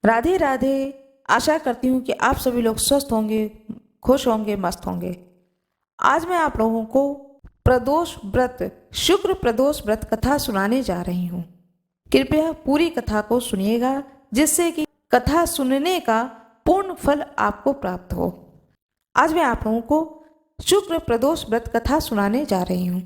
राधे राधे। आशा करती हूँ कि आप सभी लोग स्वस्थ होंगे, खुश होंगे, मस्त होंगे। आज मैं आप लोगों को प्रदोष व्रत, शुक्र प्रदोष व्रत कथा सुनाने जा रही हूँ। कृपया पूरी कथा को सुनिएगा, जिससे कि कथा सुनने का पूर्ण फल आपको प्राप्त हो। आज मैं आप लोगों को शुक्र प्रदोष व्रत कथा सुनाने जा रही हूँ।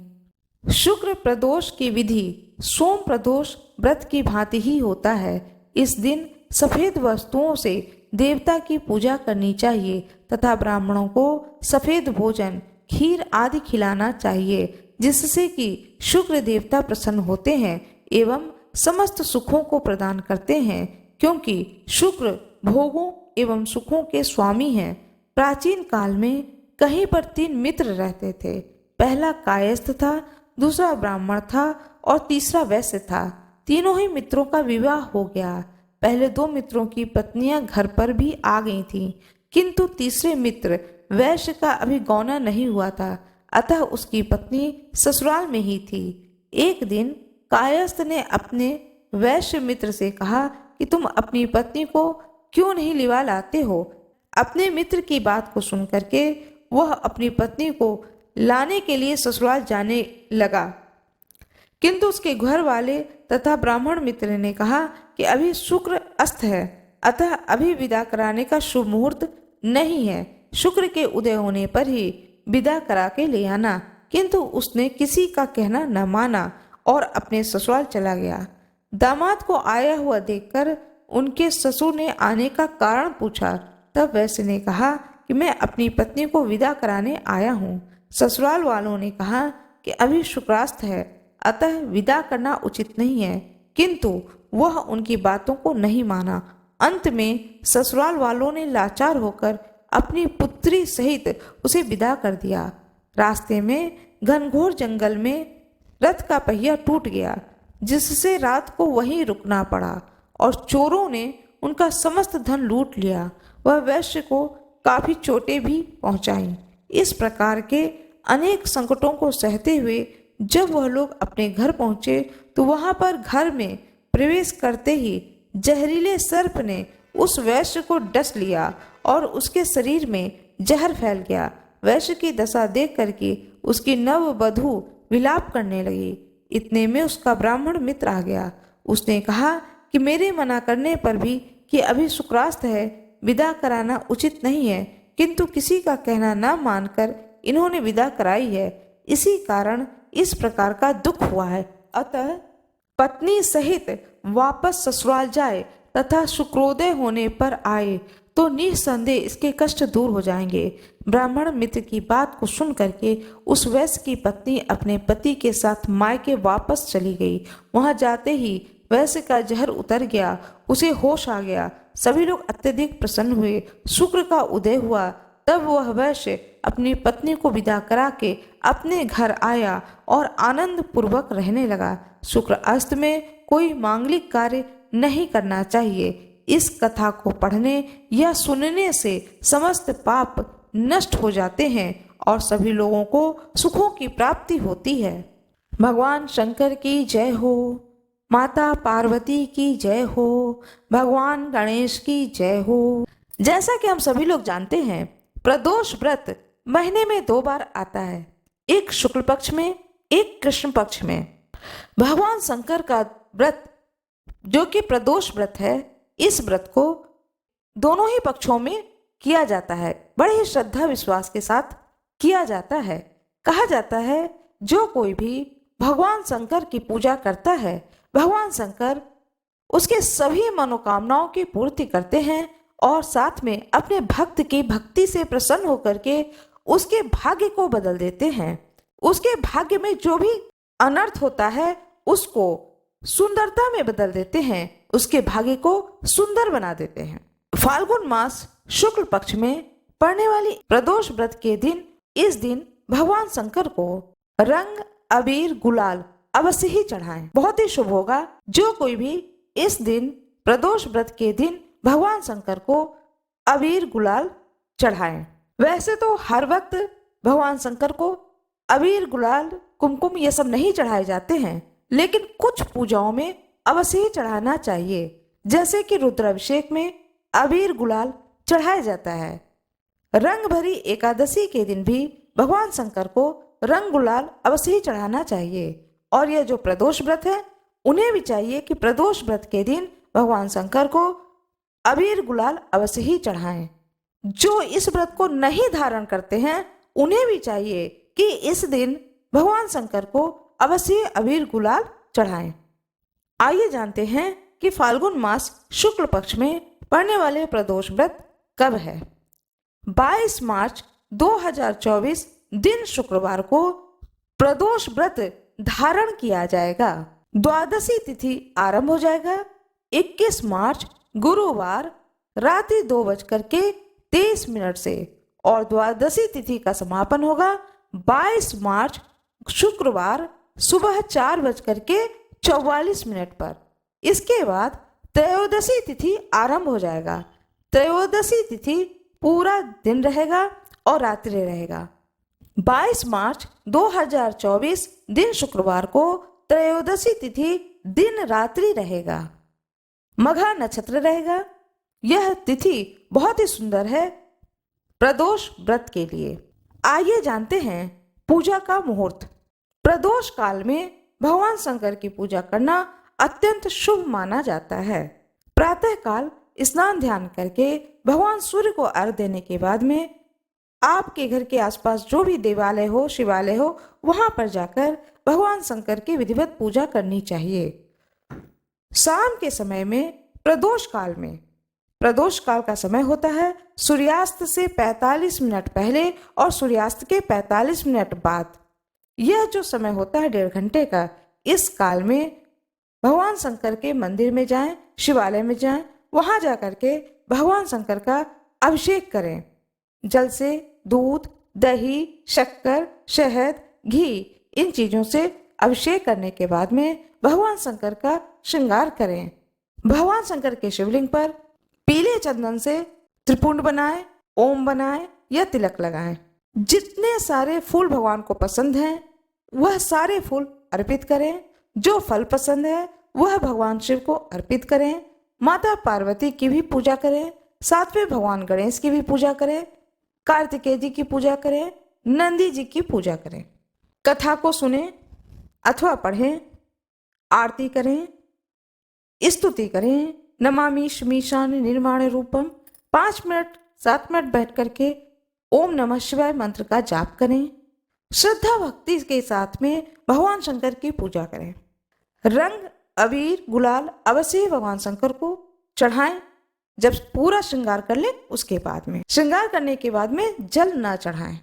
शुक्र प्रदोष की विधि सोम प्रदोष व्रत की भांति ही होता है। इस दिन सफेद वस्तुओं से देवता की पूजा करनी चाहिए तथा ब्राह्मणों को सफेद भोजन, खीर आदि खिलाना चाहिए, जिससे कि शुक्र देवता प्रसन्न होते हैं एवं समस्त सुखों को प्रदान करते हैं, क्योंकि शुक्र भोगों एवं सुखों के स्वामी हैं। प्राचीन काल में कहीं पर 3 मित्र रहते थे। पहला कायस्थ था, दूसरा ब्राह्मण था और तीसरा वैश्य था। तीनों ही मित्रों का विवाह हो गया। पहले 2 मित्रों की पत्नियां घर पर भी आ गई थीं, किंतु तीसरे मित्र वैश्य का अभी गौना नहीं हुआ था, अतः उसकी पत्नी ससुराल में ही थी। एक दिन कायस्थ ने अपने वैश्य मित्र से कहा कि तुम अपनी पत्नी को क्यों नहीं लिवा लाते हो। अपने मित्र की बात को सुन करके वह अपनी पत्नी को लाने के लिए ससुराल जाने लगा, किंतु उसके घर वाले तथा ब्राह्मण मित्र ने कहा कि अभी शुक्र अस्त है, अतः अभी विदा कराने का शुभ मुहूर्त नहीं है। शुक्र के उदय होने पर ही विदा करा के ले आना। किंतु उसने किसी का कहना न माना और अपने ससुराल चला गया। दामाद को आया हुआ देखकर उनके ससुर ने आने का कारण पूछा। तब वैश्य ने कहा कि मैं अपनी पत्नी को विदा कराने आया हूँ। ससुराल वालों ने कहा कि अभी शुक्रास्त है, अतः विदा करना उचित नहीं है, किंतु वह उनकी बातों को नहीं माना। अंत में ससुराल वालों ने लाचार होकर अपनी पुत्री सहित उसे विदा कर दिया। रास्ते में घनघोर जंगल में रथ का पहिया टूट गया, जिससे रात को वहीं रुकना पड़ा और चोरों ने उनका समस्त धन लूट लिया। वह वैश्य को काफी चोटें भी पहुंचाईं। इस प्रकार के अनेक संकटों को सहते हुए जब वह लोग अपने घर पहुंचे तो वहां पर घर में प्रवेश करते ही जहरीले सर्प ने उस वैश्य को डस लिया और उसके शरीर में जहर फैल गया। वैश्य की दशा देख करके उसकी नववधू विलाप करने लगी। इतने में उसका ब्राह्मण मित्र आ गया। उसने कहा कि मेरे मना करने पर भी कि अभी शुक्रास्त है, विदा कराना उचित नहीं है, किंतु किसी का कहना न मानकर इन्होंने विदा कराई है। इसी कारण इस प्रकार का दुख हुआ है। अतः पत्नी सहित वापस ससुराल जाए तथा शुक्रोदय होने पर आए तो निसंदेह इसके कष्ट दूर हो जाएंगे। ब्राह्मण मित्र की बात को सुन करके उस वैश्य की पत्नी अपने पति के साथ मायके वापस चली गई। वहां जाते ही वैश्य का जहर उतर गया, उसे होश आ गया। सभी लोग अत्यधिक प्रसन्न हुए। शुक्र का उदय हुआ। तब वह वैश्य अपनी पत्नी को विदा करा के अपने घर आया और आनंद पूर्वक रहने लगा। शुक्र अस्त में कोई मांगलिक कार्य नहीं करना चाहिए। इस कथा को पढ़ने या सुनने से समस्त पाप नष्ट हो जाते हैं और सभी लोगों को सुखों की प्राप्ति होती है। भगवान शंकर की जय हो, माता पार्वती की जय हो, भगवान गणेश की जय हो। जैसा कि हम सभी लोग जानते हैं, प्रदोष व्रत महीने में 2 बार आता है, एक शुक्ल पक्ष में, एक कृष्ण पक्ष में। भगवान शंकर का व्रत जो कि प्रदोष व्रत है, इस व्रत को दोनों ही पक्षों में किया जाता है। बड़े ही श्रद्धा विश्वास के साथ किया जाता है। कहा जाता है जो कोई भी भगवान शंकर की पूजा करता है, भगवान शंकर उसके सभी मनोकामनाओं की पूर्ति करते हैं और साथ में अपने भक्त की भक्ति से प्रसन्न होकर के उसके भाग्य को बदल देते हैं। उसके भाग्य में जो भी अनर्थ होता है उसको सुंदरता में बदल देते हैं, उसके भाग्य को सुंदर बना देते हैं। फाल्गुन मास शुक्ल पक्ष में पड़ने वाली प्रदोष व्रत के दिन, इस दिन भगवान शंकर को रंग, अबीर, गुलाल अवश्य ही चढ़ाएं। बहुत ही शुभ होगा जो कोई भी इस दिन प्रदोष व्रत के दिन भगवान शंकर को अबीर गुलाल चढ़ाएं। वैसे तो हर वक्त भगवान शंकर को अबीर गुलाल कुमकुम ये सब नहीं चढ़ाए जाते हैं, लेकिन कुछ पूजाओं में अवश्य ही चढ़ाना चाहिए। जैसे कि रुद्राभिषेक में अबीर गुलाल चढ़ाया जाता है। रंग भरी एकादशी के दिन भी भगवान शंकर को रंग गुलाल अवश्य ही चढ़ाना चाहिए। और यह जो प्रदोष व्रत है, उन्हें भी चाहिए कि प्रदोष व्रत के दिन भगवान शंकर को अबीर गुलाल अवश्य ही चढ़ाएं। जो इस व्रत को नहीं धारण करते हैं, उन्हें भी चाहिए कि इस दिन भगवान शंकर को अवश्य अबीर गुलाल चढ़ाएं। आइए जानते हैं कि फाल्गुन मास शुक्ल पक्ष में पड़ने वाले प्रदोष व्रत कब है। 22 मार्च 2024 दिन शुक्रवार को प्रदोष व्रत धारण किया जाएगा। द्वादशी तिथि आरंभ हो जाएगा 21 मार्च गुरुवार रात्रि 2:23 से और द्वादशी तिथि का समापन होगा 22 मार्च शुक्रवार सुबह 4:44 पर। इसके बाद त्रयोदशी तिथि आरंभ हो जाएगा। त्रयोदशी तिथि पूरा दिन रहेगा और रात्रि रहेगा। 22 मार्च 2024 दिन शुक्रवार को त्रयोदशी तिथि दिन रात्रि रहेगा। मघा नक्षत्र रहेगा। यह तिथि बहुत ही सुंदर है प्रदोष व्रत के लिए। आइए जानते हैं पूजा का मुहूर्त। प्रदोष काल में भगवान शंकर की पूजा करना अत्यंत शुभ माना जाता है। प्रातः काल स्नान ध्यान करके भगवान सूर्य को अर्घ्य देने के बाद में आपके घर के आसपास जो भी देवालय हो, शिवालय हो, वहां पर जाकर भगवान शंकर की विधिवत पूजा करनी चाहिए। शाम के समय में प्रदोष काल का समय होता है सूर्यास्त से 45 मिनट पहले और सूर्यास्त के 45 मिनट बाद। यह जो समय होता है 1.5 घंटे का, इस काल में भगवान शंकर के मंदिर में जाएं, शिवालय में जाएं, वहां जाकर के भगवान शंकर का अभिषेक करें। जल से दूध, दही, शक्कर, शहद, घी, इन चीजों से अभिषेक करने के बाद में भगवान शंकर का श्रृंगार करें। भगवान शंकर के शिवलिंग पर पीले चंदन से त्रिपुंड बनाएं, ओम बनाएं या तिलक लगाएं। जितने सारे फूल भगवान को पसंद हैं, वह सारे फूल अर्पित करें। जो फल पसंद है वह भगवान शिव को अर्पित करें। माता पार्वती की भी पूजा करें, साथ में भगवान गणेश की भी पूजा करें, कार्तिकेय जी की पूजा करें, नंदी जी की पूजा करें। कथा को सुने अथवा पढ़ें, आरती करें, स्तुति करें। नमामि शमीशान निर्माण रूपम 5 मिनट 7 मिनट बैठ करके ओम नमः शिवाय मंत्र का जाप करें। श्रद्धा भक्ति के साथ में भगवान शंकर की पूजा करें। रंग अबीर गुलाल अवश्य भगवान शंकर को चढ़ाएं। जब पूरा श्रृंगार कर लें उसके बाद में, श्रृंगार करने के बाद में जल ना चढ़ाएं।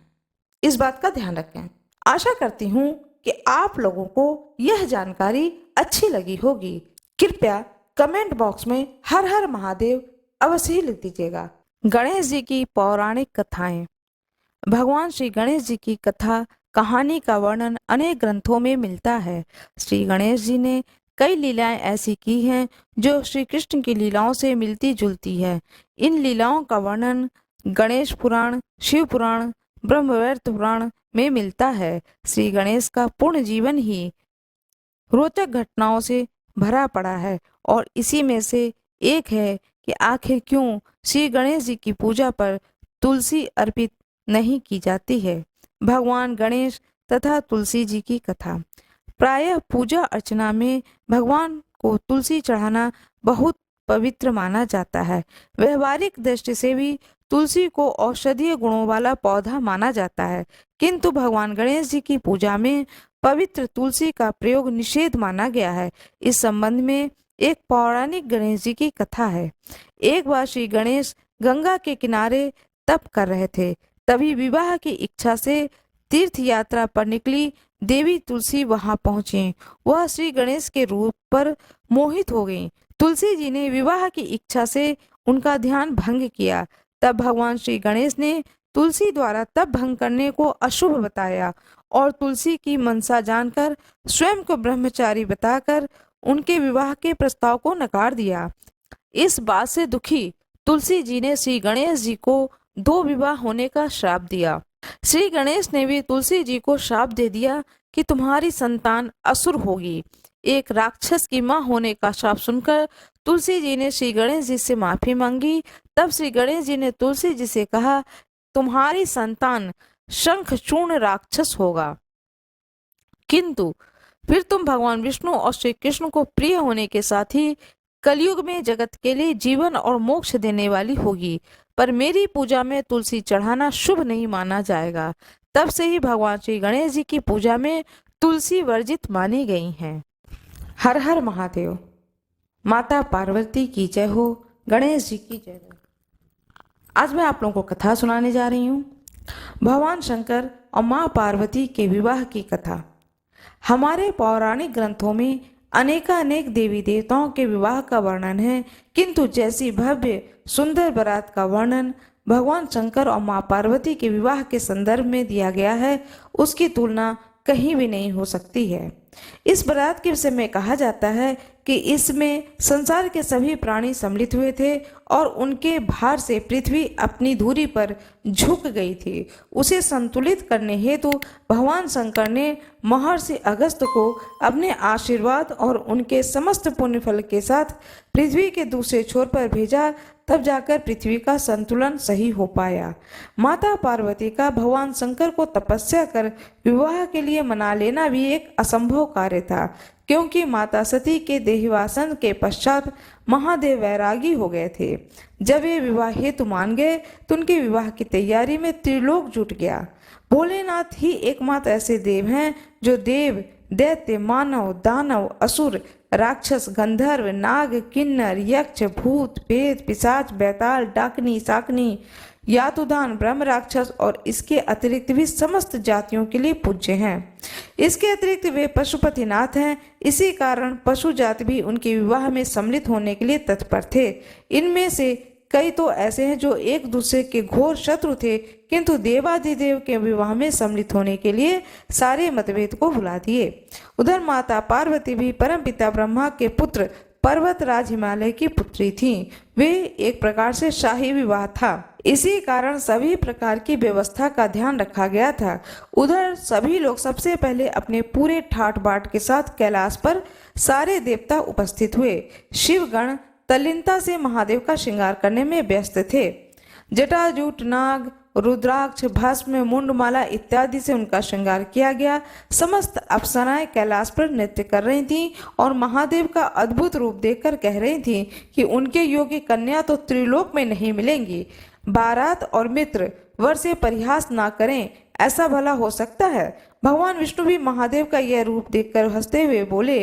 इस बात का ध्यान रखें। आशा करती हूँ कि आप लोगों को यह जानकारी अच्छी लगी होगी। कृपया कमेंट बॉक्स में हर हर महादेव अवश्य ही लिख दीजिएगा। गणेश जी की पौराणिक कथाएं। भगवान श्री गणेश जी की कथा कहानी का वर्णन अनेक ग्रंथों में मिलता है। श्री गणेश जी ने कई लीलाएं ऐसी की हैं जो श्री कृष्ण की लीलाओं से मिलती जुलती है। इन लीलाओं का वर्णन गणेश पुराण, शिव पुराण, ब्रह्मवैवर्त पुराण में मिलता है। श्री गणेश का पूर्ण जीवन ही रोचक घटनाओं से भरा पड़ा है और इसी में से एक है कि आखिर क्यों श्री गणेश जी की पूजा पर तुलसी अर्पित नहीं की जाती है। भगवान गणेश तथा तुलसी जी की कथा। प्रायः पूजा अर्चना में भगवान को तुलसी चढ़ाना बहुत पवित्र माना जाता है। व्यवहारिक दृष्टि से भी तुलसी को औषधीय गुणों वाला पौधा माना जाता है, किंतु भगवान गणेश जी की पूजा में पवित्र तुलसी का प्रयोग निषेध माना गया है। इस संबंध में एक पौराणिक गणेश जी की कथा है। एक बार श्री गणेश गंगा के किनारे तप कर रहे थे, तभी विवाह की इच्छा से तीर्थ यात्रा पर निकली देवी तुलसी वहां पहुंची। वह श्री गणेश के रूप पर मोहित हो गईं। तुलसी जी ने विवाह की इच्छा से उनका ध्यान भंग किया। तब भगवान श्री गणेश ने तुलसी द्वारा तप भंग करने को अशुभ बताया और तुलसी की मनसा जानकर स्वयं को ब्रह्मचारी बताकर उनके विवाह के प्रस्ताव को नकार दिया। इस बात से दुखी तुलसी जी ने श्री गणेश जी को 2 विवाह होने का श्राप दिया। श्री गणेश ने भी तुलसी जी को श्राप दे दिया कि तुम्हारी संतान असुर होगी। एक राक्षस की मां होने का श्राप सुनकर तुलसी जी ने श्री गणेश जी से माफी मांगी। तब श्री गणेश जी ने तुलसी जी से कहा, तुम्हारी संतान शंखचूर्ण राक्षस होगा, किंतु फिर तुम भगवान विष्णु और श्री कृष्ण को प्रिय होने के साथ ही कलयुग में जगत के लिए जीवन और मोक्ष देने वाली होगी। पर मेरी पूजा में तुलसी चढ़ाना शुभ नहीं माना जाएगा। तब से ही भगवान श्री गणेश जी की पूजा में तुलसी वर्जित मानी गई हैं। हर हर महादेव। माता पार्वती की जय हो, गणेश जी की जय हो। आज मैं आप लोगों को कथा सुनाने जा रही हूँ, भगवान शंकर और माँ पार्वती के विवाह की कथा। हमारे पौराणिक ग्रंथों में अनेकानेक देवी देवताओं के विवाह का वर्णन है, किंतु जैसी भव्य सुंदर बारात का वर्णन भगवान शंकर और माँ पार्वती के विवाह के संदर्भ में दिया गया है, उसकी तुलना कहीं भी नहीं हो सकती है। इस बारात के विषय में कहा जाता है कि इसमें संसार के सभी प्राणी सम्मिलित हुए थे और उनके भार से पृथ्वी अपनी धुरी पर झुक गई थी। उसे संतुलित करने हेतु भगवान शंकर ने महर्षि अगस्त्य को अपने आशीर्वाद और उनके समस्त पुण्य फल के साथ पृथ्वी के दूसरे छोर पर भेजा, तब जाकर पृथ्वी का संतुलन सही हो पाया। माता पार्वती का भगवान शंकर को तपस्या कर विवाह के लिए मना लेना भी एक असंभव कार्य था, क्योंकि माता सती के देहवासन के पश्चात महादेव वैरागी हो गए थे। जब ये विवाह हेतु मान गए तो उनके विवाह की तैयारी में त्रिलोक जुट गया। भोलेनाथ ही एकमात्र ऐसे देव हैं जो देव, दैत्य, मानव, दानव, असुर, राक्षस, गंधर्व, नाग, किन्नर, यक्ष, भूत, प्रेत, पिशाच, बैताल, डाकनी, शाकनी, यातुदान, ब्रह्म राक्षस और इसके अतिरिक्त भी समस्त जातियों के लिए पूज्य हैं। इसके अतिरिक्त वे पशुपतिनाथ हैं। इसी कारण पशु जाति भी उनके विवाह में सम्मिलित होने के लिए तत्पर थे। इनमें से कई तो ऐसे हैं जो एक दूसरे के घोर शत्रु थे, किंतु देवाधिदेव के विवाह में सम्मिलित होने के लिए सारे मतभेद को भुला दिए। उधर माता पार्वती भी परमपिता ब्रह्मा के पुत्र पर्वतराज हिमालय की पुत्री थीं। वे एक प्रकार से शाही विवाह था। इसी कारण सभी प्रकार की व्यवस्था का ध्यान रखा गया था। उधर सभी लोग सबसे पहले अपने पूरे ठाट बाट के साथ कैलाश पर सारे देवता उपस्थित हुए। शिवगण तल्लीनता से महादेव का श्रृंगार करने में व्यस्त थे। जटाजूट, नाग, रुद्राक्ष, भस्म, मुंडमाला इत्यादि से उनका श्रृंगार किया गया। समस्त अप्सराएं कैलाश पर नृत्य कर रही थीं और महादेव का अद्भुत रूप देखकर कह रही थीं कि उनके योग्य कन्या तो त्रिलोक में नहीं मिलेंगी। बारात और मित्र वर से परिहास ना करें, ऐसा भला हो सकता है? भगवान विष्णु भी महादेव का यह रूप देखकर हंसते हुए बोले,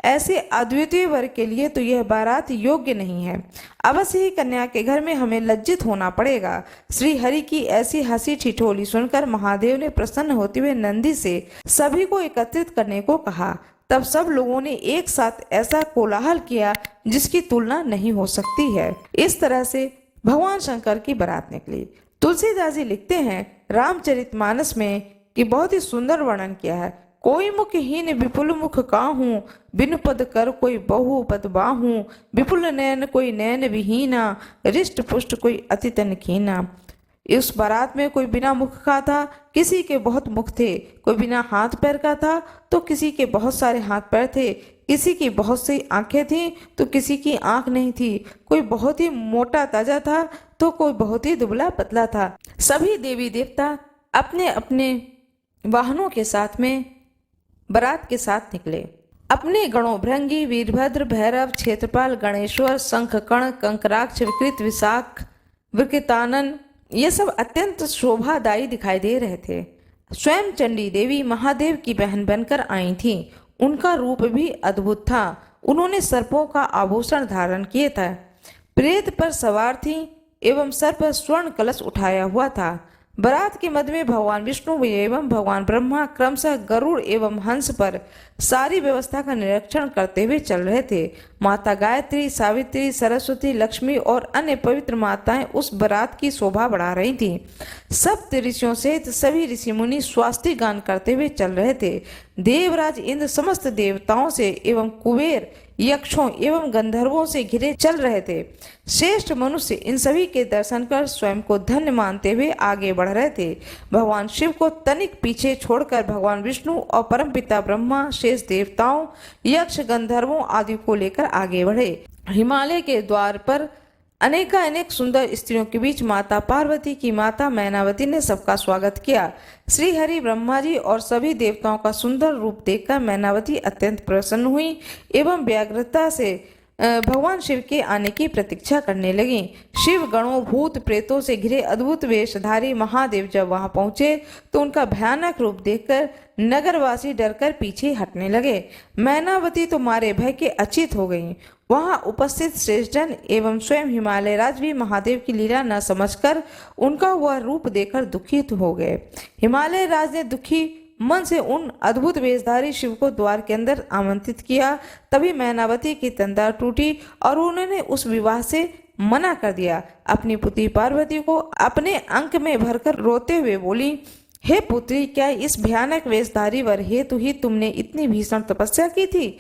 ऐसे अद्वितीय वर के लिए तो यह बारात योग्य नहीं है। अवश्य ही कन्या के घर में हमें लज्जित होना पड़ेगा। श्री हरि की ऐसी हंसी ठिठोली सुनकर महादेव ने प्रसन्न होते हुए नंदी से सभी को एकत्रित करने को कहा। तब सब लोगों ने एक साथ ऐसा कोलाहल किया जिसकी तुलना नहीं हो सकती है। इस तरह से भगवान शंकर की बारात निकली। तुलसीदास जी लिखते हैं रामचरितमानस में कि बहुत ही सुंदर वर्णन किया है। कोई मुखहीन विपुल मुख काहूं, बिनु पद कर कोई बहु पद बाहूं, विपुल नयन कोई नयन विहीना, रिष्ट पुष्ट कोई अति तन कीना। इस बारात में कोई बिना मुख का था, किसी के बहुत मुख थे, कोई बिना हाथ पैर का था तो किसी के बहुत सारे हाथ पैर थे, किसी की बहुत सी आंखें थीं तो किसी की आंख नहीं थी, कोई बहुत ही मोटा ताजा था तो कोई बहुत ही दुबला पतला था। सभी देवी देवता अपने अपने वाहनों के साथ में बारात के साथ निकले। अपने गणों भृंगी, वीरभद्र, भैरव, क्षेत्रपाल, गणेश्वर, शंखकर्ण, कंकराक्ष, विकृत, विशाख, विकृतानन, ये सब अत्यंत शोभादायी दिखाई दे रहे थे। स्वयं चंडी देवी महादेव की बहन बनकर आई थीं। उनका रूप भी अद्भुत था। उन्होंने सर्पों का आभूषण धारण किए था, प्रेत पर सवार थीं एवं सर पर स्वर्ण कलश उठाया हुआ था। बारात के मध्य में भगवान विष्णु एवं भगवान ब्रह्मा क्रमशः गरुड़ एवं हंस पर सारी व्यवस्था का निरीक्षण करते हुए चल रहे थे। माता गायत्री, सावित्री, सरस्वती, लक्ष्मी और अन्य पवित्र माताएं उस बारात की शोभा बढ़ा रही थीं। सप्त ऋषियों सहित सभी ऋषि मुनि स्वास्ति गान करते हुए चल रहे थे। देवराज इंद्र समस्त देवताओं से एवं कुबेर यक्षों एवं गंधर्वों से घिरे चल रहे थे। श्रेष्ठ मनुष्य इन सभी के दर्शन कर स्वयं को धन्य मानते हुए आगे बढ़ रहे थे। भगवान शिव को तनिक पीछे छोड़कर भगवान विष्णु और परमपिता ब्रह्मा शेष देवताओं, यक्ष, गंधर्वों आदि को लेकर आगे बढ़े। हिमालय के द्वार पर अनेक सुंदर स्त्रियों के बीच माता पार्वती की माता मैनावती ने सबका स्वागत किया। श्री हरि, ब्रह्मा जी और सभी देवताओं का सुंदर रूप देखकर मैनावती अत्यंत प्रसन्न हुई एवं व्यग्रता से भगवान शिव के आने की प्रतीक्षा करने लगी। शिव गणों, भूत प्रेतों से घिरे अद्भुत वेशधारी महादेव जब वहां पहुंचे तो उनका भयानक रूप देखकर नगरवासी डरकर पीछे हटने लगे। मैनावती तो मारे भय के अचेत हो गईं। वहां उपस्थित श्रेष्ठजन एवं स्वयं हिमालय राज भी महादेव की लीला न समझकर उनका वह रूप देखकर दुखित हो गए। हिमालय राज ने दुखी मन से उन अद्भुत वेशधारी शिव को द्वार के अंदर आमंत्रित किया। तभी मैनावती की तंद्रा टूटी और उन्होंने उस विवाह से मना कर दिया। अपनी पुत्री पार्वती को अपने अंक में भरकर रोते हुए बोली, हे पुत्री, क्या इस भयानक वेशधारी वर हेतु ही तुमने इतनी भीषण तपस्या की थी?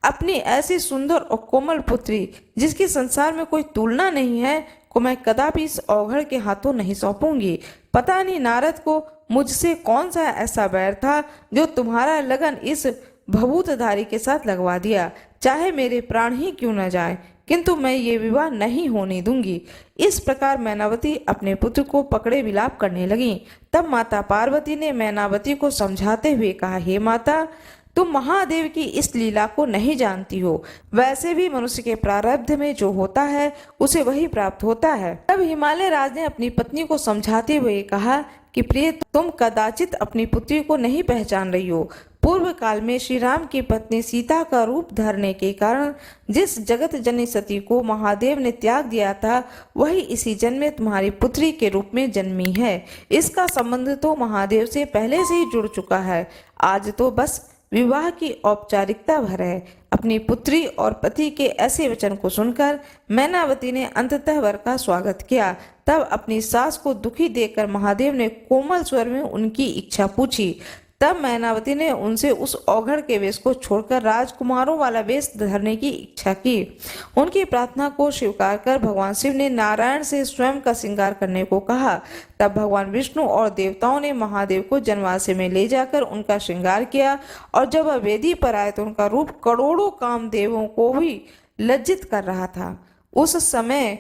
अपनी ऐसी सुंदर और कोमल पुत्री, जिसकी संसार में कोई तुलना नहीं है, को मैं कदापि इस औघड़ के हाथों नहीं सौंपूंगी। पता नहीं नारद को मुझसे कौन सा ऐसा बैर था जो तुम्हारा लगन इस भभूतधारी के साथ लगवा दिया। चाहे मेरे प्राण ही क्यों न जाए, किंतु मैं ये विवाह नहीं होने दूंगी। इस प्रकार मैनावती अपने पुत्र को पकड़े विलाप करने लगी। तब माता पार्वती ने मैनावती को समझाते हुए कहा, हे माता, तुम महादेव की इस लीला को नहीं जानती हो। वैसे भी मनुष्य के प्रारब्ध में जो होता है उसे वही प्राप्त होता है। तब हिमालय राज ने अपनी पत्नी को समझाते हुए कहा कि प्रिय, तुम कदाचित अपनी पुत्री को नहीं पहचान रही हो। पूर्व काल में श्री राम की पत्नी सीता का रूप धरने के कारण जिस जगत जननी सती को महादेव ने त्याग दिया था, वही इसी जन्म में तुम्हारी पुत्री के रूप में जन्मी है। इसका संबंध तो महादेव से पहले से ही जुड़ चुका है। आज तो बस विवाह की औपचारिकता भर है। अपनी पुत्री और पति के ऐसे वचन को सुनकर मैनावती ने अंततः वर का स्वागत किया। तब अपनी सास को दुखी देखकर महादेव ने कोमल स्वर में उनकी इच्छा पूछी। तब मैनावती ने उनसे उस औघड़ के वेश को छोड़कर राजकुमारों वाला वेश धरने की इच्छा की। उनकी प्रार्थना को स्वीकार कर भगवान शिव ने नारायण से स्वयं का श्रृंगार करने को कहा। तब भगवान विष्णु और देवताओं ने महादेव को जनवासे में ले जाकर उनका श्रृंगार किया और जब वह वेदी पर आए तो उनका रूप करोड़ों कामदेवों को भी लज्जित कर रहा था। उस समय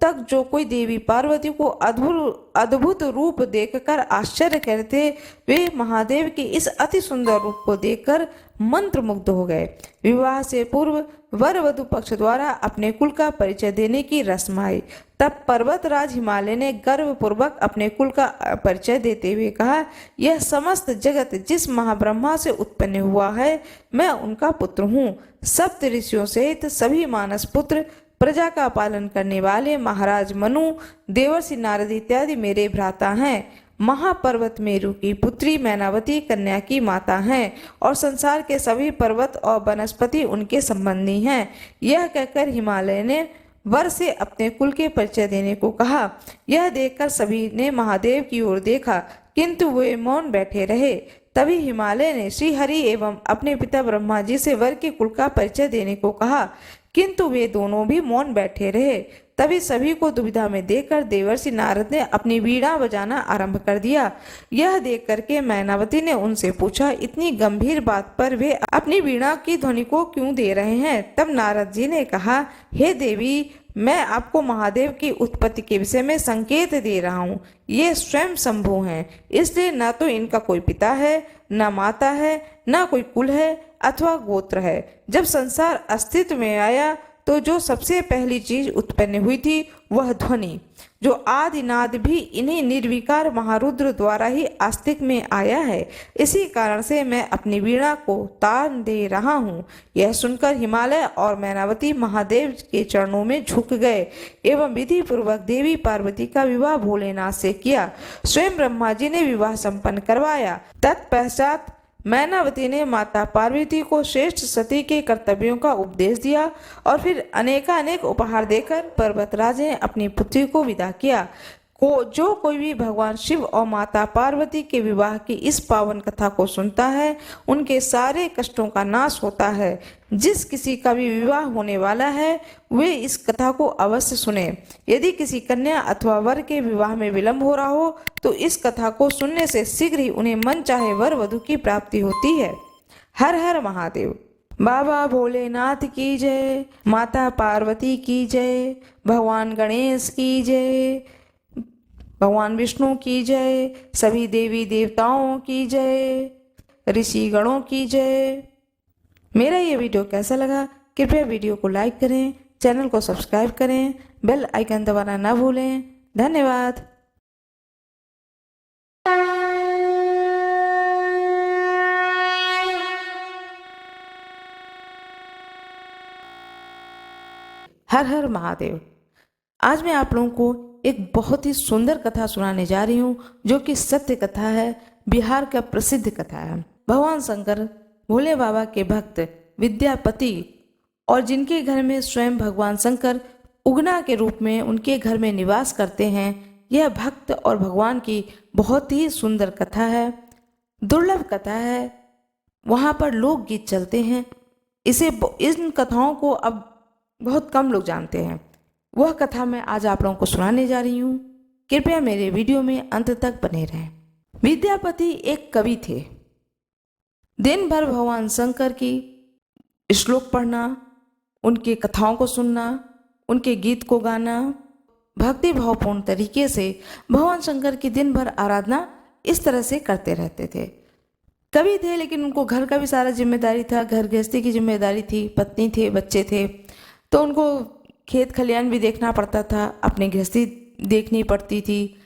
तक जो कोई देवी पार्वती को अद्भुत रूप देखकर आश्चर्य करते, वे महादेव के इस अति सुंदर रूप को देखकर मंत्रमुग्ध हो गए। विवाह से पूर्व वर वधु पक्ष द्वारा अपने कुल का परिचय देने की रस्म आई। तब पर्वतराज हिमालय ने गर्वपूर्वक अपने कुल का परिचय देते हुए कहा, यह समस्त जगत जिस महाब्रह्मा से उत्पन्न हुआ है, मैं उनका पुत्र हूँ। सप्त ऋषियों सहित सभी मानस पुत्र, प्रजा का पालन करने वाले महाराज मनु, देवर्षि नारद इत्यादि मेरे भ्राता हैं। महापर्वत मेरु की पुत्री मैनावती कन्या की माता हैं और संसार के सभी पर्वत और वनस्पति उनके संबंधी हैं। यह कहकर हिमालय ने वर से अपने कुल के परिचय देने को कहा। यह देखकर सभी ने महादेव की ओर देखा, किंतु वे मौन बैठे रहे। तभी हिमालय ने श्री हरि एवं अपने पिता ब्रह्मा जी से वर के कुल का परिचय देने को कहा, किंतु वे दोनों भी मौन बैठे रहे। तभी सभी को दुविधा में देखकर देवर्षि नारद ने अपनी वीणा बजाना आरंभ कर दिया। यह देख करके मैनावती ने उनसे पूछा, इतनी गंभीर बात पर वे अपनी वीणा की ध्वनि को क्यों दे रहे हैं? तब नारद जी ने कहा, हे देवी, मैं आपको महादेव की उत्पत्ति के विषय में संकेत दे रहा हूँ। ये स्वयं शंभु हैं, इसलिए न तो इनका कोई पिता है, न माता है, न कोई कुल है अथवा गोत्र है। जब संसार अस्तित्व में आया तो जो सबसे पहली चीज उत्पन्न हुई थी वह ध्वनि, जो आदिनाद भी इन्हीं निर्विकार महारुद्र द्वारा ही आस्तिक में आया है। इसी कारण से मैं अपनी वीणा को तान दे रहा हूँ। यह सुनकर हिमालय और मैनावती महादेव के चरणों में झुक गए एवं विधि पूर्वक देवी पार्वती का विवाह भोलेनाथ से किया। स्वयं ब्रह्मा जी ने विवाह संपन्न करवाया। तत्पश्चात मैनावती ने माता पार्वती को श्रेष्ठ सती के कर्तव्यों का उपदेश दिया और फिर अनेक उपहार देकर पर्वतराज ने अपनी पुत्री को विदा किया। जो कोई भी भगवान शिव और माता पार्वती के विवाह की इस पावन कथा को सुनता है, उनके सारे कष्टों का नाश होता है। जिस किसी का भी विवाह होने वाला है वे इस कथा को अवश्य सुने। यदि किसी कन्या अथवा वर के विवाह में विलंब हो रहा हो तो इस कथा को सुनने से शीघ्र ही उन्हें मन चाहे वर वधु की प्राप्ति होती है। हर हर महादेव। बाबा भोलेनाथ की जय, माता पार्वती की जय, भगवान गणेश की जय, भगवान विष्णु की जय, सभी देवी देवताओं की जय, ऋषि गणों की जय। मेरा ये वीडियो कैसा लगा कृपया वीडियो को लाइक करें, चैनल को सब्सक्राइब करें, बेल आइकन दबाना ना भूलें। धन्यवाद। हर हर महादेव। आज मैं आप लोगों को एक बहुत ही सुंदर कथा सुनाने जा रही हूँ जो कि सत्य कथा है, बिहार का प्रसिद्ध कथा है। भगवान शंकर भोले बाबा के भक्त विद्यापति और जिनके घर में स्वयं भगवान शंकर उगना के रूप में उनके घर में निवास करते हैं, यह भक्त और भगवान की बहुत ही सुंदर कथा है, दुर्लभ कथा है। वहाँ पर लोकगीत चलते हैं। इन कथाओं को अब बहुत कम लोग जानते हैं। वह कथा मैं आज आप लोगों को सुनाने जा रही हूँ। कृपया मेरे वीडियो में अंत तक बने रहें। विद्यापति एक कवि थे। दिन भर भगवान शंकर की श्लोक पढ़ना, उनके कथाओं को सुनना, उनके गीत को गाना, भक्ति भावपूर्ण तरीके से भगवान शंकर की दिन भर आराधना इस तरह से करते रहते थे। कवि थे लेकिन उनको घर का भी सारा जिम्मेदारी था, घर गृहस्थी की जिम्मेदारी थी, पत्नी थे, बच्चे थे, तो उनको खेत खलियान भी देखना पड़ता था, अपनी गृहस्थी देखनी पड़ती थी।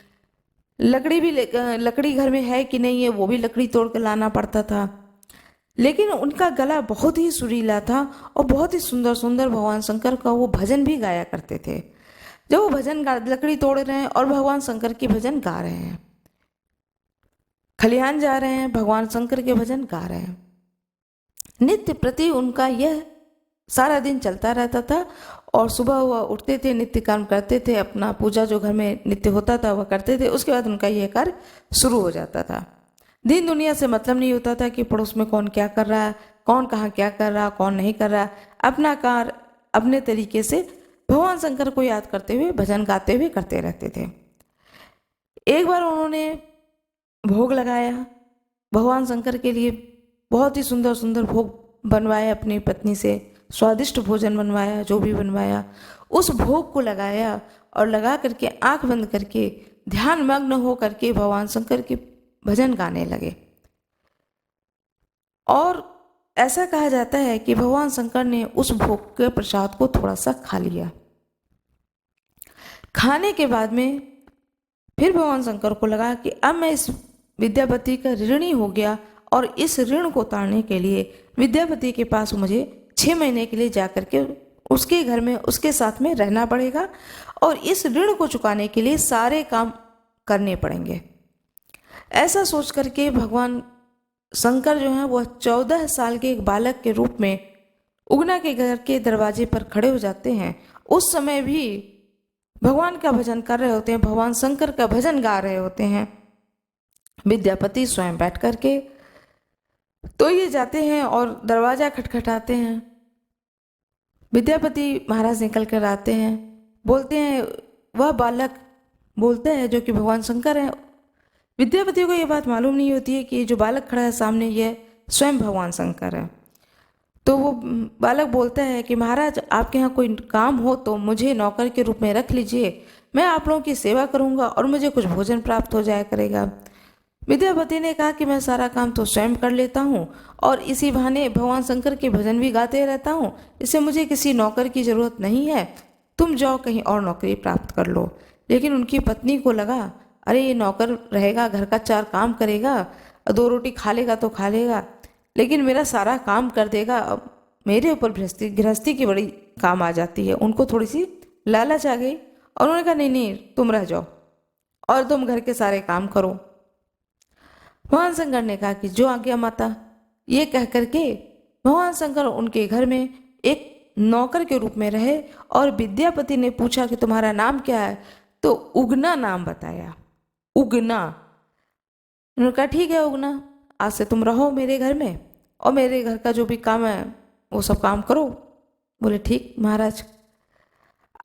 लकड़ी घर में है कि नहीं है वो भी लकड़ी तोड़ कर लाना पड़ता था। लेकिन उनका गला बहुत ही सुरीला था और बहुत ही सुंदर सुंदर भगवान शंकर का वो भजन भी गाया करते थे। जब वो लकड़ी तोड़ रहे हैं और भगवान शंकर के भजन गा रहे हैं, खलिहान जा रहे हैं, भगवान शंकर के भजन गा रहे हैं, नित्य प्रति उनका यह सारा दिन चलता रहता था। और सुबह वह उठते थे, नित्य काम करते थे, अपना पूजा जो घर में नित्य होता था वह करते थे। उसके बाद उनका यह कार्य शुरू हो जाता था। दिन दुनिया से मतलब नहीं होता था कि पड़ोस में कौन क्या कर रहा है, कौन कहाँ क्या कर रहा, कौन नहीं कर रहा। अपना कार्य अपने तरीके से भगवान शंकर को याद करते हुए, भजन गाते हुए करते रहते थे। एक बार उन्होंने भोग लगाया, भगवान शंकर के लिए बहुत ही सुंदर सुंदर भोग बनवाया, अपनी पत्नी से स्वादिष्ट भोजन बनवाया, जो भी बनवाया उस भोग को लगाया और लगा करके आंख बंद करके ध्यान मग्न हो करके भगवान शंकर के भजन गाने लगे। और ऐसा कहा जाता है कि भगवान शंकर ने उस भोग के प्रसाद को थोड़ा सा खा लिया। खाने के बाद में फिर भगवान शंकर को लगा कि अब मैं इस विद्यापति का ऋणी हो गया और इस ऋण को उतारने के लिए विद्यापति के पास मुझे 6 महीने के लिए जाकर के उसके घर में उसके साथ में रहना पड़ेगा और इस ऋण को चुकाने के लिए सारे काम करने पड़ेंगे। ऐसा सोच करके भगवान शंकर जो है वह 14 साल के एक बालक के रूप में उगना के घर के दरवाजे पर खड़े हो जाते हैं। उस समय भी भगवान का भजन कर रहे होते हैं, भगवान शंकर का भजन गा रहे होते हैं। विद्यापति स्वयं बैठ करके तो ये जाते हैं और दरवाजा खटखटाते हैं। विद्यापति महाराज निकल कर आते हैं, बोलते हैं, वह बालक बोलते हैं जो कि भगवान शंकर है। विद्यापति को ये बात मालूम नहीं होती है कि जो बालक खड़ा है सामने यह स्वयं भगवान शंकर है। तो वो बालक बोलता है कि महाराज आपके यहाँ कोई काम हो तो मुझे नौकर के रूप में रख लीजिए, मैं आप लोगों की सेवा करूँगा और मुझे कुछ भोजन प्राप्त हो जाया करेगा। विद्यापति ने कहा कि मैं सारा काम तो स्वयं कर लेता हूँ और इसी बहाने भगवान शंकर के भजन भी गाते रहता हूँ, इससे मुझे किसी नौकर की ज़रूरत नहीं है, तुम जाओ कहीं और नौकरी प्राप्त कर लो। लेकिन उनकी पत्नी को लगा अरे ये नौकर रहेगा, घर का 4 काम करेगा, 2 रोटी खा लेगा तो खा लेगा, लेकिन मेरा सारा काम कर देगा, अब मेरे ऊपर गृहस्थी की बड़ी काम आ जाती है। उनको थोड़ी सी लालच आ गई और उन्होंने कहा नहीं नहीं तुम रह जाओ और तुम घर के सारे काम करो। भगवान शंकर ने कहा कि जो आज्ञा माता। ये कह करके भगवान शंकर उनके घर में एक नौकर के रूप में रहे और विद्यापति ने पूछा कि तुम्हारा नाम क्या है, तो उगना नाम बताया। उगना। उन्होंने कहा ठीक है उगना, आज से तुम रहो मेरे घर में और मेरे घर का जो भी काम है वो सब काम करो। बोले ठीक महाराज।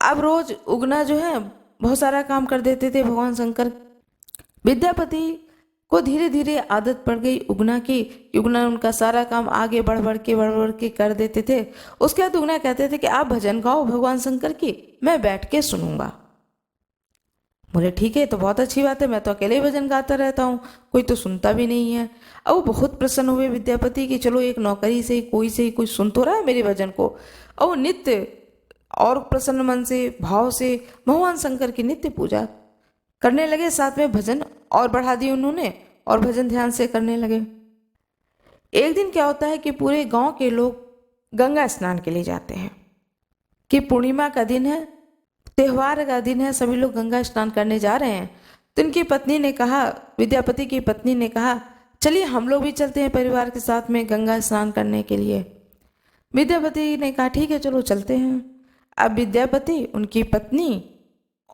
अब रोज उगना जो है बहुत सारा काम कर देते थे भगवान शंकर। विद्यापति को धीरे धीरे आदत पड़ गई उगना की। उगना उनका सारा काम आगे बढ़ बढ़ के कर देते थे। उसके बाद उगना कहते थे कि आप भजन गाओ भगवान शंकर की, मैं बैठ के सुनूंगा। बोले ठीक है, तो बहुत अच्छी बात है, मैं तो अकेले ही भजन गाता रहता हूँ, कोई तो सुनता भी नहीं है। अब वो बहुत प्रसन्न हुए विद्यापति कि चलो एक नौकरी से ही कोई सुन तो रहा है मेरे भजन को। और वो नित्य और प्रसन्न मन से भाव से भगवान शंकर की नित्य पूजा करने लगे। साथ में भजन और बढ़ा दिए उन्होंने और भजन ध्यान से करने लगे। एक दिन क्या होता है कि पूरे गांव के लोग गंगा स्नान के लिए जाते हैं कि पूर्णिमा का दिन है, त्योहार का दिन है, सभी लोग गंगा स्नान करने जा रहे हैं। तो इनकी पत्नी ने कहा, विद्यापति की पत्नी ने कहा चलिए हम लोग भी चलते हैं परिवार के साथ में गंगा स्नान करने के लिए। विद्यापति ने कहा ठीक है चलो चलते हैं। अब विद्यापति, उनकी पत्नी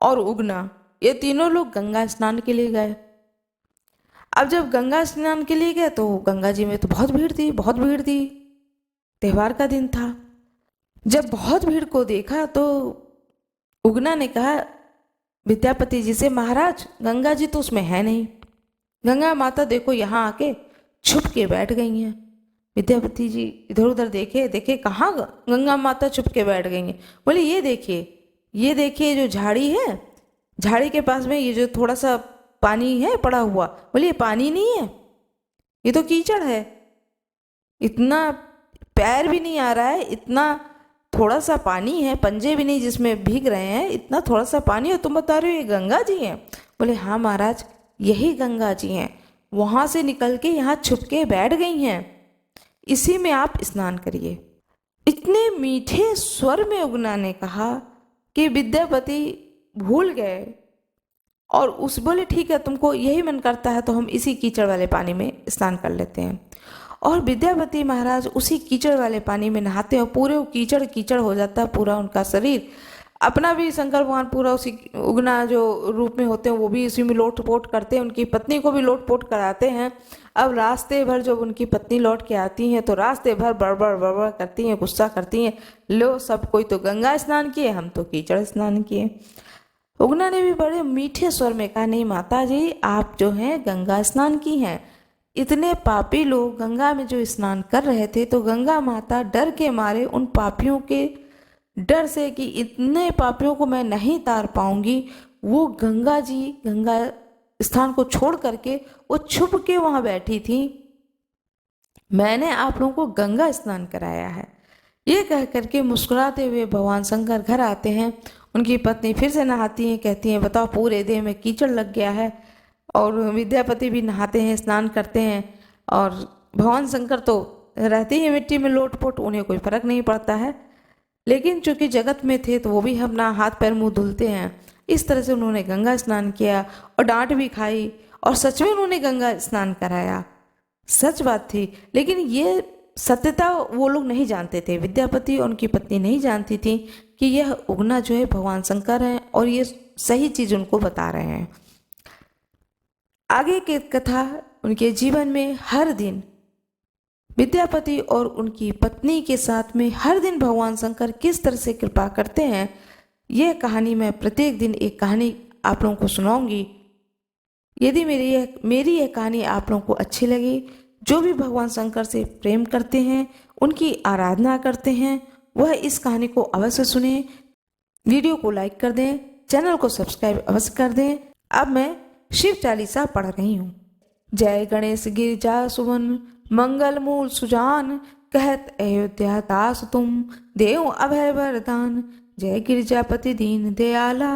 और उगना, ये तीनों लोग गंगा स्नान के लिए गए। अब जब गंगा स्नान के लिए गए तो गंगा जी में तो बहुत भीड़ थी, त्योहार का दिन था। जब बहुत भीड़ को देखा तो उगना ने कहा विद्यापति जी से, महाराज गंगा जी तो उसमें है नहीं, गंगा माता देखो यहाँ आके छुप के बैठ गई हैं। विद्यापति जी इधर उधर देखे कहाँ गंगा माता छुप के बैठ गई हैं। बोले ये देखिए जो झाड़ी है, झाड़ी के पास में ये जो थोड़ा सा पानी है पड़ा हुआ, बोले ये पानी नहीं है, ये तो कीचड़ है, इतना पैर भी नहीं आ रहा है, इतना थोड़ा सा पानी है, पंजे भी नहीं जिसमें भीग रहे हैं, इतना थोड़ा सा पानी है, तुम बता रहे हो ये गंगा जी हैं। बोले हाँ महाराज यही गंगा जी हैं, वहां से निकल के यहाँ छुप के बैठ गई हैं, इसी में आप स्नान करिए। इतने मीठे स्वर में उगना ने कहा कि विद्यापति भूल गए और उस बोले ठीक है तुमको यही मन करता है तो हम इसी कीचड़ वाले पानी में स्नान कर लेते हैं। और विद्यापति महाराज उसी कीचड़ वाले पानी में नहाते हैं और पूरे वो कीचड़ कीचड़ हो जाता है पूरा उनका शरीर। अपना भी शंकर भगवान पूरा उसी उगना जो रूप में होते हैं वो भी उसी में लोटपोट करते हैं, उनकी पत्नी को भी लोटपोट कराते हैं। अब रास्ते भर जब उनकी पत्नी लौट के आती हैं तो रास्ते भर बड़बड़ करती हैं, गुस्सा करती हैं, लो सब कोई तो गंगा स्नान किए, हम तो कीचड़ स्नान किए। उगना ने भी बड़े मीठे स्वर में कहा नहीं माता जी आप जो हैं गंगा स्नान की हैं। इतने पापी लोग गंगा में जो स्नान कर रहे थे तो गंगा माता डर के मारे उन पापियों के डर से कि इतने पापियों को मैं नहीं तार पाऊंगी, वो गंगा जी गंगा स्थान को छोड़ करके वो छुप के वहां बैठी थी। मैंने आप लोगों को गंगा स्नान कराया है। ये कह करके मुस्कुराते हुए भगवान शंकर घर आते हैं। उनकी पत्नी फिर से नहाती हैं, कहती हैं बताओ पूरे देह में कीचड़ लग गया है। और विद्यापति भी नहाते हैं, स्नान करते हैं। और भगवान शंकर तो रहते ही मिट्टी में लोटपोट, उन्हें कोई फर्क नहीं पड़ता है। लेकिन चूंकि जगत में थे तो वो भी अपना हाथ पैर मुंह धुलते हैं। इस तरह से उन्होंने गंगा स्नान किया और डांट भी खाई और सच में उन्होंने गंगा स्नान कराया। सच बात थी, लेकिन ये सत्यता वो लोग नहीं जानते थे। विद्यापति और उनकी पत्नी नहीं जानती थी कि यह उगना जो है भगवान शंकर हैं और ये सही चीज उनको बता रहे हैं। आगे की कथा उनके जीवन में हर दिन विद्यापति और उनकी पत्नी के साथ में हर दिन भगवान शंकर किस तरह से कृपा करते हैं, यह कहानी मैं प्रत्येक दिन एक कहानी आप लोगों को सुनाऊंगी। यदि मेरी यह कहानी आप लोगों को अच्छी लगी, जो भी भगवान शंकर से प्रेम करते हैं, उनकी आराधना करते हैं, वह इस कहानी को अवश्य सुने। वीडियो को लाइक कर दें, चैनल को सब्सक्राइब अवश्य कर दें। अब मैं शिव चालीसा पढ़ रही हूँ। जय गणेश गिरिजा सुवन मंगल मूल सुजान, कहत अयोध्या दास तुम देव अभय वरदान। जय गिरिजापति दीन दयाला,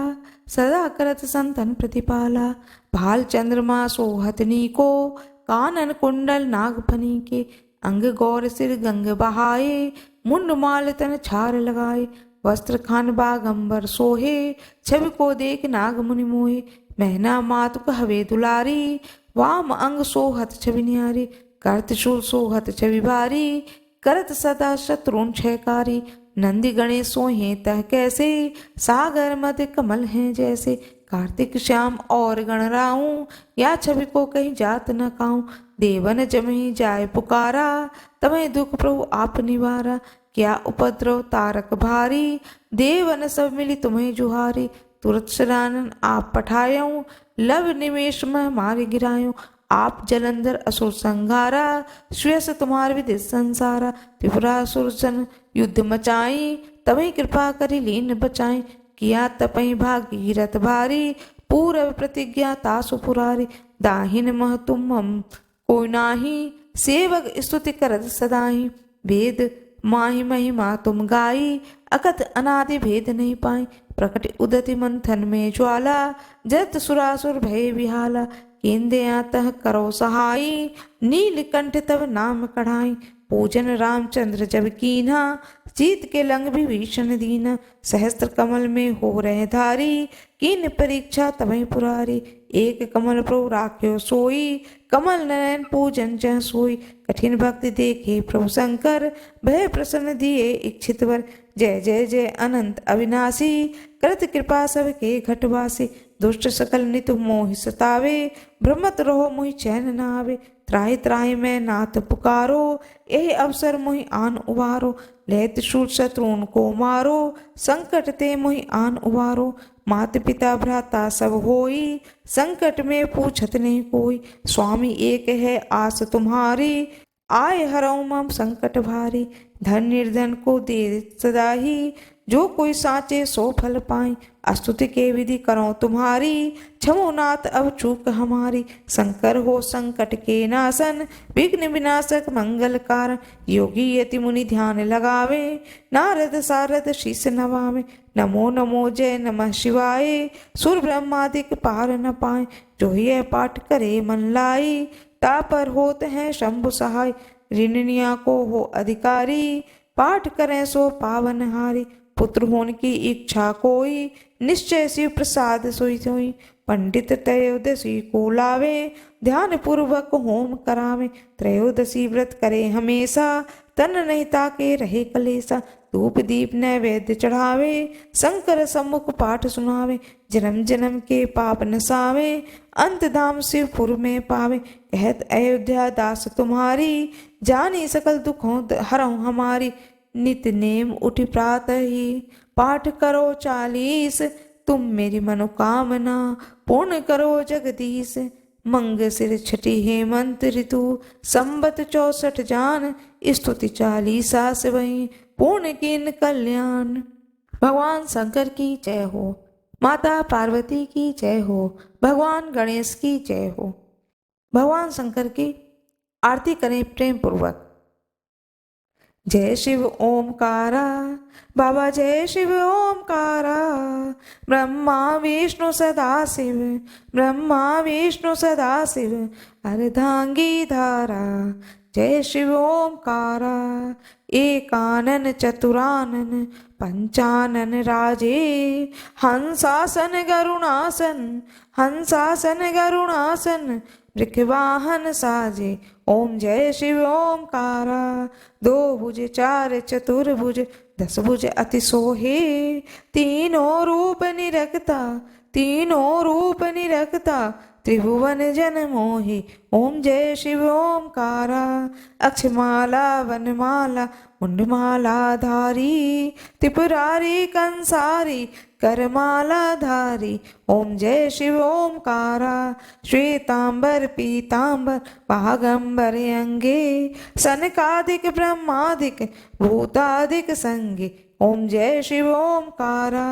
सदा करत संतन प्रतिपाला। भाल चंद्रमा सोहतनी को, कानन कुंडल नागफनी के। अंग गौर सिर गंग बहाए, मुंड माल तन छार लगाए। वस्त्र खान बागंबर सोहे, छवि को देख नाग मुनि मोहे। मैना मातुक हवे दुलारी, वाम अंग सोहत छवि न्यारी। करत शूल सोहत छवि भारी, करत सदा शत्रुन क्षयकारी। नंदी गणेश सोहे तह कैसे, सागर मध्य कमल हैं जैसे। कार्तिक श्याम और गणराऊं, या छवि को कहीं जात न काऊं। देवन जमहि जाय पुकारा, तमय दुख प्रभु आप निवारा। क्या उपद्रव तारक भारी, देवन सब मिली तुम्हें जुहारी। तुरत शरानन आप पठायऊं, लव निमेश में मारे गिरायूं। आप जलंधर असुर संघारा, श्रेयस तुम्हार विदित संसारा। त्रिपुरासुर सन युद्ध मचाई, तवही कृपा करी लीन बचाई। किया तपहि भागीरथ भारी, पूरब प्रतिज्ञा तासु पुरारी। दाहिन मह तुम हम कोई नाही, सेवक स्तुति करत सदाही। वेद माहि महिमा तुम गाई, अकथ अनादि भेद नहीं पाई। प्रकट उदति मंथन में ज्वाला, जत सुरासुर भय विहाला। केंदे आतः करो सहाई, नीलकंठ तब नाम कढ़ाई। पूजन रामचंद्र जब कीन्हा, जीत के लंग विभीषण दीना। सहस्त्र कमल में हो रहे धारी, कीन परीक्षा तबहि पुरारी। एक कमल प्रभु राख्यो सोई, कमल नयन पूजन जह सोई। कठिन भक्ति देखे प्रभु शंकर, भय प्रसन्न दिए इच्छित वर। जय जय जय अनंत अविनाशी, करत कृपा सबके घटवासी। दुष्ट सकल नित मोहि सतावे, भ्रमत रहो मोहि चैन न आवे। त्राहि त्राहि मैं नाथ पुकारो, यही अवसर मोहि आन उबारो। लहत शूर शत्रुन को मारो, संकट ते मोहि आन उबारो। मात पिता भ्राता सब होई, संकट में पूछत नहीं कोई। स्वामी एक है आस तुम्हारी, आय हरऊ मम संकट भारी। धन निर्धन को दे सदाही, जो कोई साचे सो फल पाई। स्तुति के विधि करो तुम्हारी, क्षमो नाथ अब चूक हमारी। शंकर हो संकट के नाशन, विघ्न विनाशक मंगल कारण। योगी यति मुनि ध्यान लगावे, नारद सारद शीस नवावे। नमो नमो जय नमः शिवाय, सुर ब्रह्मादिक पार न पाए। जो यह पाठ करे मन लाई, तापर होत है शंभु सहाय। ऋणनिया को हो अधिकारी, पाठ करें सो पावन हारी। पुत्र होने की इच्छा कोई, निश्चय शिव प्रसाद सोई सोई। पंडित त्रयोदशी को लावे, ध्यान पूर्वक होम करावे। त्रयोदशी व्रत करे हमेशा, तन नहीं ताके रहे कलेसा। धूप दीप नैवेद्य चढ़ावे, शंकर सम्मुख पाठ सुनावे। जन्म जन्म के पाप नसावे, अंत धाम शिवपुर में पावे। कहत अयोध्या दास तुम्हारी, जानी सकल दुखों हरऊं हमारी। नित नेम उठि प्रातः ही, पाठ करो 40। तुम मेरी मनोकामना पूर्ण करो जगदीश। मंग सिर छठी हेमंत ऋतु, संबत 64 जान। स्तुति 40 से वही, पूर्ण किन कल्याण। भगवान शंकर की जय हो, माता पार्वती की जय हो, भगवान गणेश की जय हो। भगवान शंकर की आरती करें प्रेम पूर्वक। जय शिव ओमकारा, बाबा जय शिव ओमकारा। ब्रह्मा विष्णु सदा शिव, ब्रह्मा विष्णु सदा शिव। अर्धांगी धारा, जय शिव ओमकारा। एकानन चतुरानन, पंचानन राजे। हंसासन गरुणासन, हंसासन गरुणासन। वृषवाहन साजे, ओम जय शिव ओमकारा। 2 भुज 4 चतुर्भुज, 10 भुज अति सोहे। तीनों रूप निरखता, तीनों रूप निरखता। त्रिभुवन जन मोहि, ओम जय शिव ओमकारा। अक्षमाला वनमाला, मुंडमाला धारी। त्रिपुरारी कंसारी, करमाला धारी। ओम जय शिव ओमकारा। श्वेतांबर पीतांबर, बागंबर अंगे। सनकादिक ब्रह्मादिक, भूतादिक संगे। ओम जय शिव ओमकारा।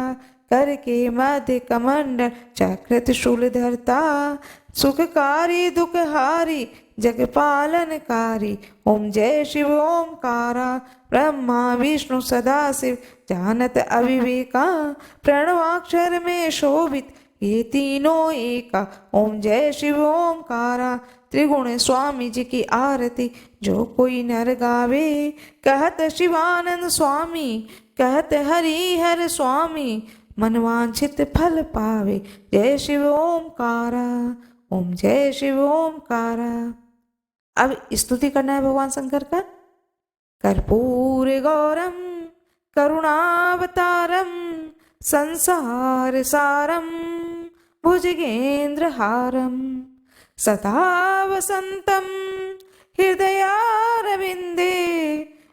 कर के मध्य कमंडल, चक्र त्रिशूल धरता। सुखकारी दुखहारी, जग पालनकारी। ओम जय शिव ओमकारा। ब्रह्मा विष्णु सदा शिव, जानत अविवेका। प्रणवाक्षर में शोभित, ये तीनों एका। ओम जय शिव ओमकारा। त्रिगुण स्वामी जी की आरती, जो कोई नर गावे। कहत शिवानंद स्वामी, कहत हरिहर स्वामी। मनवांछित फल पावे, जय शिव ओमकारा। ओम जय शिव ओमकारा। अब स्तुति करना है भगवान शंकर का। कर्पूर गौरम करुणावतारम संसार सारम भुजगेन्द्रहारम सदा वसंतम हृदयारविंदे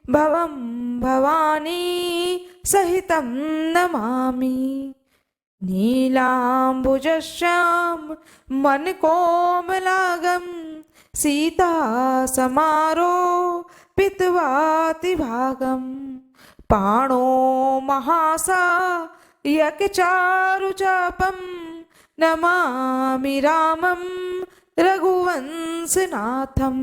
भवं भवानी सहितं नमामि। नीलाम्बुजश्याम मनकोमलागम सीता समारो पितवातिभागम पाणो महासा यकचारुचापम नमामि रामं रघुवंशनाथम।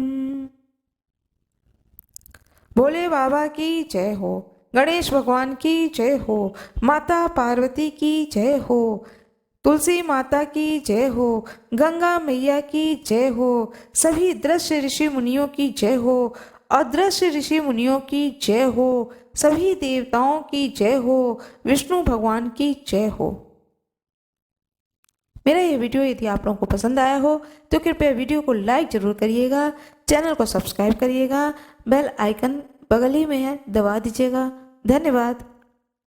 भोले बाबा की जय हो, गणेश भगवान की जय हो, माता पार्वती की जय हो, तुलसी माता की जय हो, गंगा मैया की जय हो, सभी दृश्य ऋषि मुनियों की जय हो, अदृश्य ऋषि मुनियों की जय हो, सभी देवताओं की जय हो, विष्णु भगवान की जय हो। मेरा ये वीडियो यदि आप लोगों को पसंद आया हो तो कृपया वीडियो को लाइक जरूर करिएगा, चैनल को सब्सक्राइब करिएगा, बेल आइकन बगल ही में है दबा दीजिएगा। धन्यवाद।